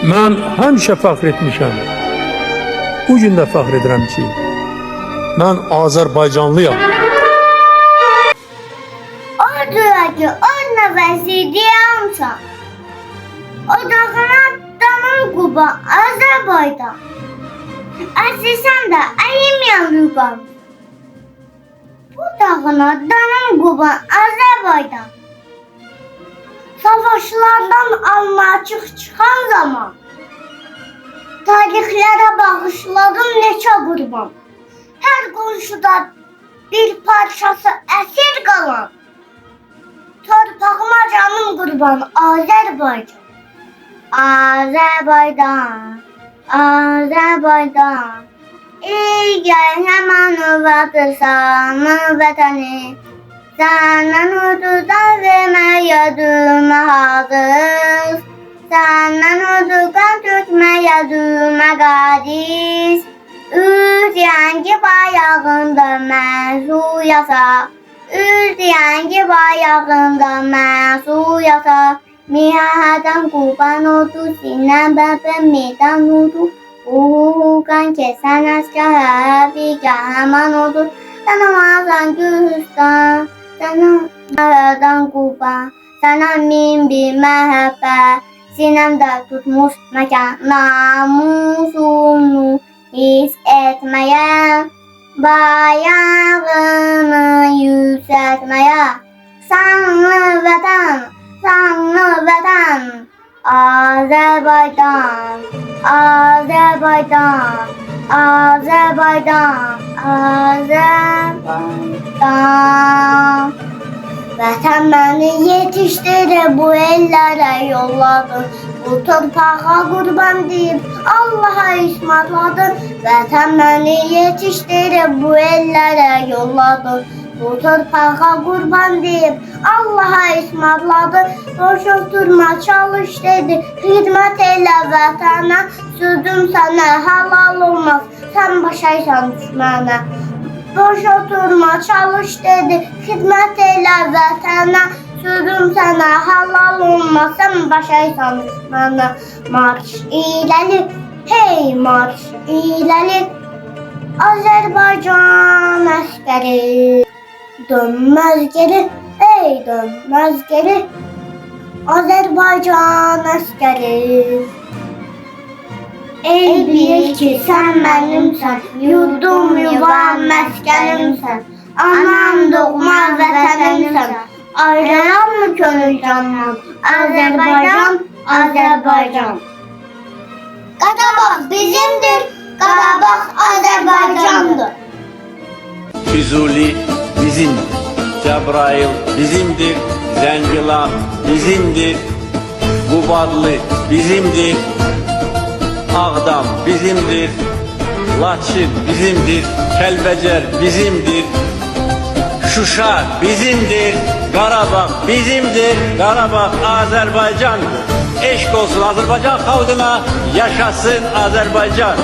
Mən həmişə fəxr etmişəm. Bu gün də fəxr edirəm ki, mən Azərbaycanlıyam. Ordudakı ord nəvəsiyəm. O dağına damın Quba Azərbaycan. Əzizəm də əyim yanıqam. Bu dağına damın Quba Azərbaycan. Savaşlardan almaçıq çıxan zaman tarixlərə bağışladım neçə qurban. Hər qonşuda bir parçası əsir qalan. Torpağıma canım qurban Azərbaycan. Azərbaycan, Azərbaycan. Ey qəhrəman vətənsən vətəni. Səndən ududan verməyə dümə hazır. Səndən ududan tökməyə dümə qadiz. Ürtiyəngi bayağında mənsu yasa. Ürtiyəngi bayağında mənsu yasa. Mihədən qurban oldu, sinən bəbə meydan oldu. Uğuqan kəsən əskər bir qəhrəman oldu. Sana mazan Gürcistan, sana maradan Quba, sana min bir məhəbbət, sinəmdə tutmuş məkan, namusunu hiss etməyə, bayağını yüksəltməyə, sanlı vətən, Azərbaycan, Azərbaycan, Azərbaycan, Azərbaycan. Vətən məni yetişdirib bu ellərə yolladı. Bu torpağa qurban deyib Allaha ismarladı. Vətən məni yetişdirib bu ellərə yolladı. Bu torpağa qurban deyib Allaha ismarladı. Boş oturma çalış dedi, xidmət elə vətənə. Sözüm sənə halal olmaz, sən başaysan düşmənə. Boş oturma çalış dedi, xidmət elə vətənə. Sözüm sənə halal olmaz, sən başaysan düşmənə. Marş iləli, hey marş iləli, Azərbaycan əskəri. Dönməz geri, ey dönməz geri, Azərbaycan əskəri. Ey bil ki sən mənimsən, yurdum yuvam məskənimsən. Anam doğma vətənimsən, ayrılan mı könül candan? Azərbaycan, Azərbaycan. Qarabağ bizimdir, Qarabağ Azərbaycandır. Füzuli bizimdir, Cəbrayıl bizimdir, Zəngilan bizimdir, Qubadlı bizimdir, Ağdam bizimdir, Laçın bizimdir, Kəlbəcər bizimdir, Şuşa bizimdir, Qarabağ bizimdir, Qarabağ Azərbaycandır. Eşq olsun Azərbaycan xalqına, yaşasın Azərbaycan.